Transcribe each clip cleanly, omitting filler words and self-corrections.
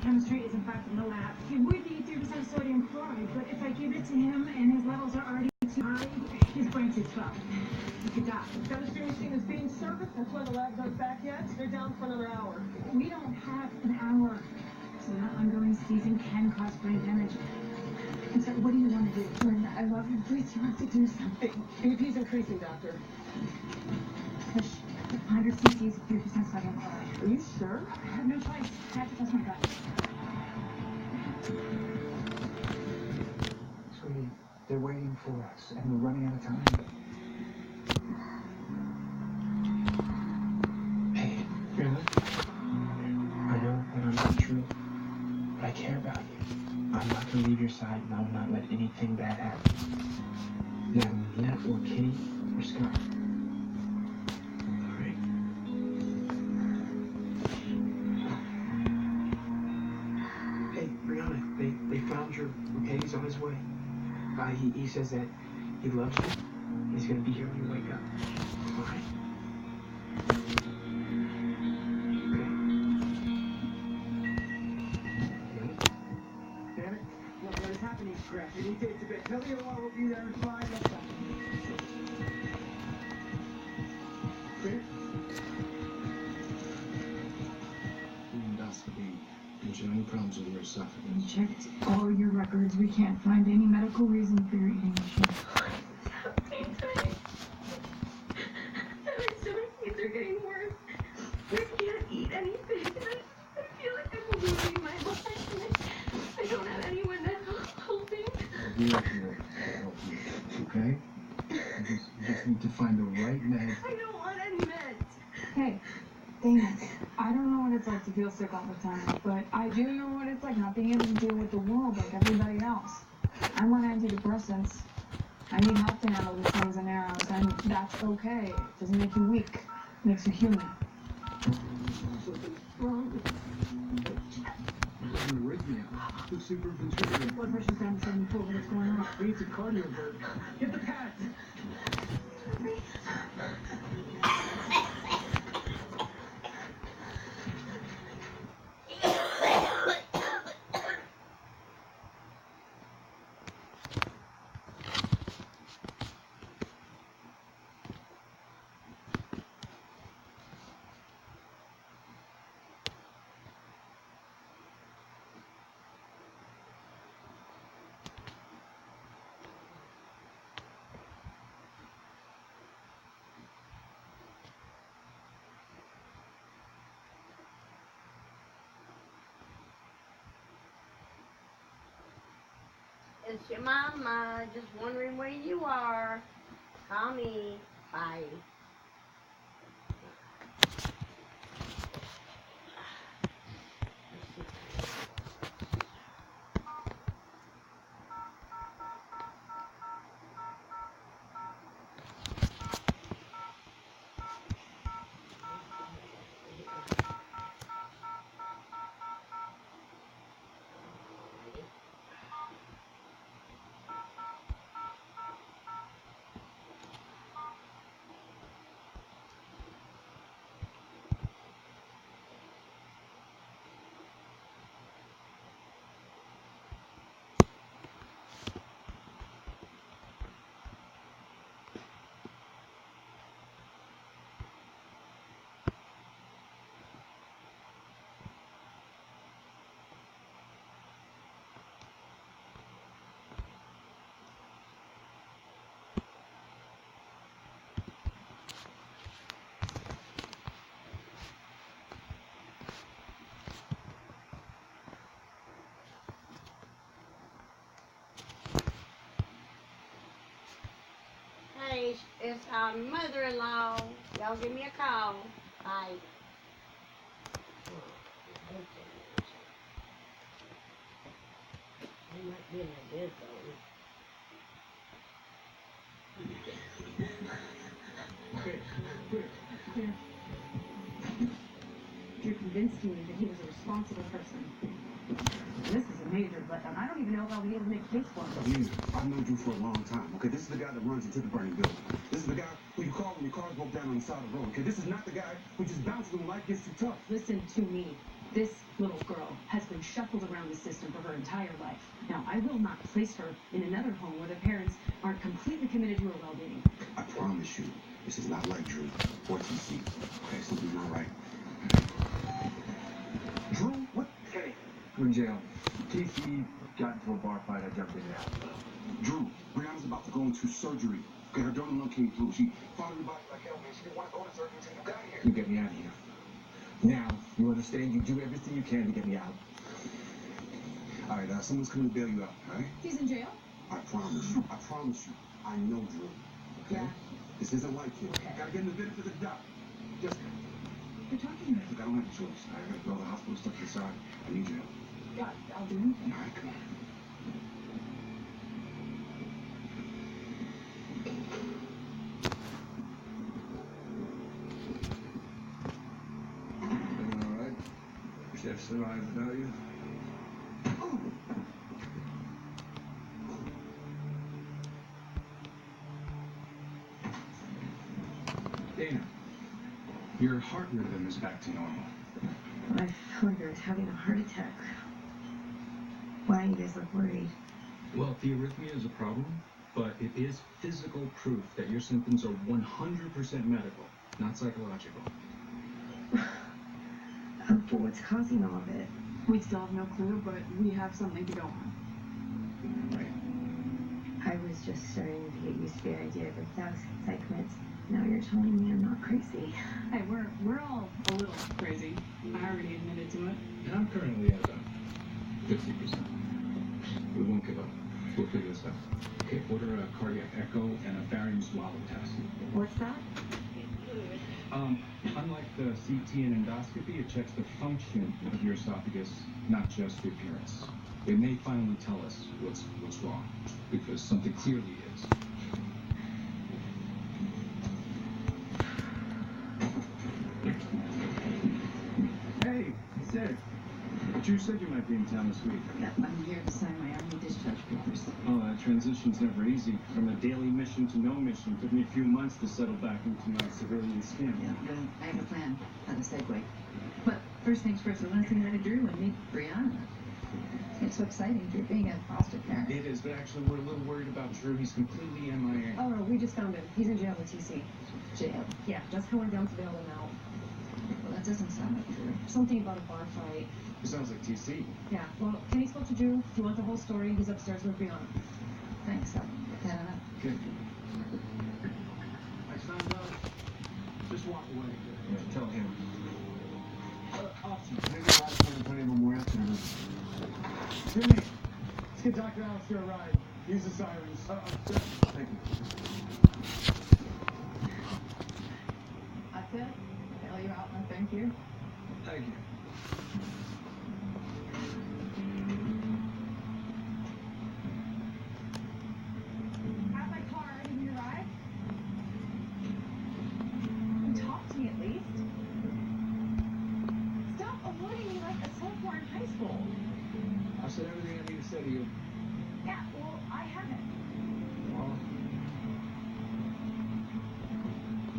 Chemistry is in fact in the lab. He would need 3% sodium chloride, but if I give it to him and his levels are already too high, his brain too swell. He could die. Chemistry machine is being serviced. That's why the lab's not back yet. They're down for another hour. We don't have an hour. So that ongoing season can cause brain damage. I'm sorry, what do you want to do? Jordan, I love you. Please, you have to do something. BP's increasing, doctor. Push 100 cc's of 3% sodium chloride. Are you sure? I have no choice. I have to trust my gut. Sweetie, they're waiting for us, and we're running out of time. Hey, Brianna, I know that I'm not true, but I care about you. I'm not gonna leave your side, and I will not let anything bad happen. Not Annette or Kitty or Scott. All right. Hey, Brianna, they found your. Okay, he's on his way. He says that he loves you. He's gonna be here when you wake up. All right. Crap, you need to get to bed. Tell the OR we'll be there in 5 minutes. Clear? Endoscopy. Didn't show any problems with your esophagus. We checked all your records. We can't find any medical reason for your eating issue. What's happening today? My stomach pains are getting worse. I can't eat anything. I feel like I'm losing my life. I don't have anyone to help me. I'll be right here to help you. Okay? You just need to find the right med. I don't want any meds. Hey, Dana, I don't know what it's like to feel sick all the time, but I do know what it's like not being able to deal with the world like everybody else. I'm on antidepressants. I need help to handle the slings and arrows, and that's okay. It doesn't make you weak. It makes you human. Something's wrong. An arrhythmia. Took superventricular. Blood pressure's down to 74. What's going on? We need to cardiovert. Get the pads. It's your mama, just wondering where you are. Call me. Bye. Hey, it's our mother-in-law. Y'all give me a call. Bye. They might be in the dead zone. Here. You convinced me that he was a responsible person. This is a major letdown. I don't even know if I'll be able to make a case for him. I've known you for a long time, okay? This is the guy that runs into the burning building. This is the guy who you call when your car broke down on the side of the road, okay? This is not the guy who just bounces when life gets too tough. Listen to me. This little girl has been shuffled around the system for her entire life. Now, I will not place her in another home where the parents aren't completely committed to her well-being. I promise you, this is not like Drew or TC. Okay, something's not right. Drew, what? Kenny, I'm in jail. TC got into a bar fight. I jumped in there. Drew, Brianna's about to go into surgery. Okay, her donor lung came through. She found her body like hell, man. She didn't want to go to surgery until you got here. You get me out of here. Now, you understand? You do everything you can to get me out. All right, someone's coming to bail you out, all right? He's in jail? I promise you. I promise you. I know Drew. Okay? Yeah. This isn't like you. Gotta get him the benefit of the doubt. Just, You're talking about. look, I don't have a choice. I gotta go to the hospital, stuff inside. I need you. God, I'll do anything. All right, come on. Everything all right? Chef survived without you? Dana, your heart rhythm is back to normal. I thought you were having a heart attack. Why you guys look worried? Well, the arrhythmia is a problem, but it is physical proof that your symptoms are 100% medical, not psychological. But what's causing all of it? We still have no clue, but we have something to go on. I was just starting to get used to the idea of without psych meds. Now you're telling me I'm not crazy. Hey, we're all a little crazy. I already admitted to it. And I'm currently at about 50%. We won't give up. We'll figure this out. Okay, order a cardiac echo and a barium swallow test. What's that? Unlike the CT and endoscopy, it checks the function of your esophagus, not just the appearance. It may finally tell us what's wrong, because something clearly is. Hey, Sid. You said you might be in town this week. Yeah, I'm here to sign my army discharge papers. Oh, that transition's never easy. From a daily mission to no mission. Took me a few months to settle back into my civilian skin. Yeah, well, I have a plan. How to segue. But first things first, I want to say hi to Drew and meet Brianna. It's so exciting, Drew, being a foster parent. It is, but actually we're a little worried about Drew. He's completely MIA. Oh, no, we just found him. He's in jail with TC. Jail. Yeah, Jessica went down to bail him out. Well, that doesn't sound like Drew. Something about a bar fight. It sounds like TC. Yeah, well, Kenny spoke to Drew. If you want the whole story, he's upstairs with Brianna. Thanks, I'll look that up. Okay. I signed up. Just walk away. Yeah, tell him. Officer, maybe last time plenty of them were after him. Jimmy, let's get Dr. Alex for a ride. Use the sirens. Thank you. That's it. Bail you out and thank you. Thank you. Have my car ready when you arrive? Talk to me at least. Stop avoiding me like a sophomore in high school. I said everything I need to say to you. Yeah, well, I haven't. Well,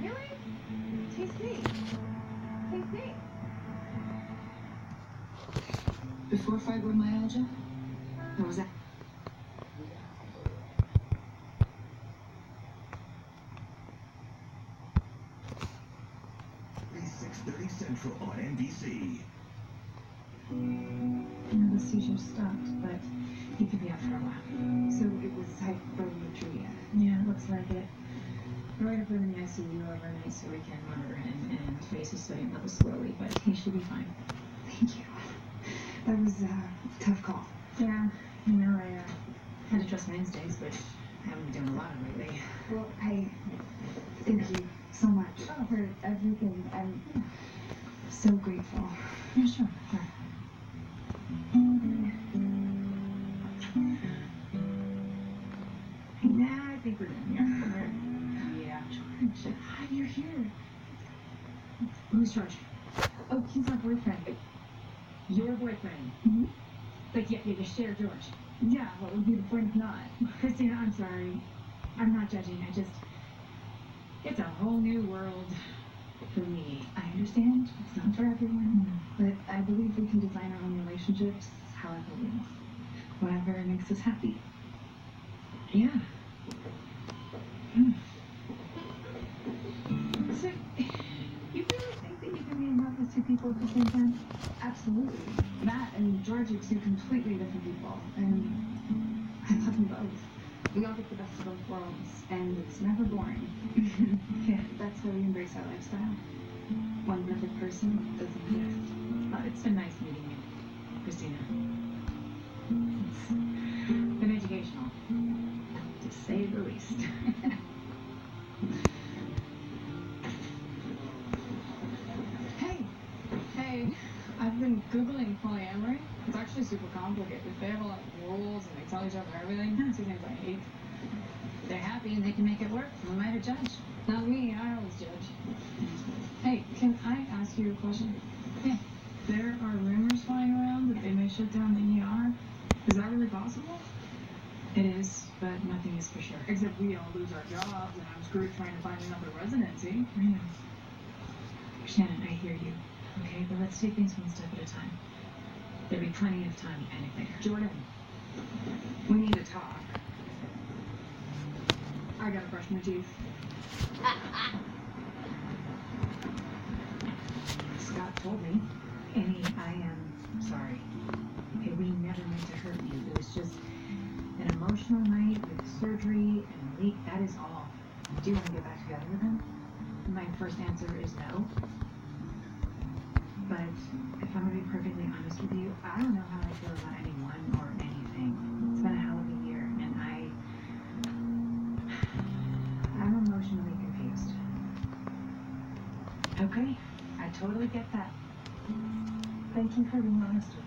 Really? TC. TC. Before fibromyalgia? Or was that? Central on NBC. The seizure stopped, but he could be out for a while. So it was hypermetria. Yeah, looks like it. We're going to put him in the ICU overnight so we can monitor him and face his sodium level slowly, but he should be fine. Thank you. That was a tough call. Yeah, you know, I had to trust my instincts, which I haven't been doing a lot of lately. Well, I thank you so much for everything. I'm so grateful. Yeah, sure. Nah, I think we're done here. Yeah, George. Hi, you're here. Who's George? Oh, he's my boyfriend. Your boyfriend? Mm-hmm. Like, yeah, you share George. Yeah, what would be the point if not? Christina, I'm sorry. I'm not judging. It's a whole new world. for me. I understand it's not for everyone, but I believe we can design our own relationships however we want. Whatever makes us happy. Yeah. So, you really think that you can be in love with two people at the same time? Absolutely. Matt and George are two completely different people, and I love them both. We all get the best of both worlds, and it's never boring. Yeah, that's how we embrace our lifestyle. One perfect person doesn't exist. Well, it's been nice meeting you, Christina. It's been educational, to say the least. Hey, I've been Googling polyamory. It's actually super complicated. They have a lot of rules and they tell each other everything. Two things I hate. They're happy and they can make it work. Who am I to judge? Not me, I always judge. Hey, can I ask you a question? Yeah. There are rumors flying around that they may shut down the ER. Is that really possible? It is, but nothing is for sure. Except we all lose our jobs and I'm screwed trying to find another residency. I know. Shannon, I hear you. Okay, but let's take things one step at a time. There'll be plenty of time to panic later. Jordan, we need to talk. I gotta brush my teeth. Scott told me. Annie, I am sorry. Okay, we never meant to hurt you. It was just an emotional night with surgery and a leak. That is all. Do you want to get back together with him? My first answer is no. But if I'm going to be perfectly honest with you, I don't know how I feel about anyone or anything. It's been a hell of a year, and I'm emotionally confused. Okay, I totally get that. Thank you for being honest with me.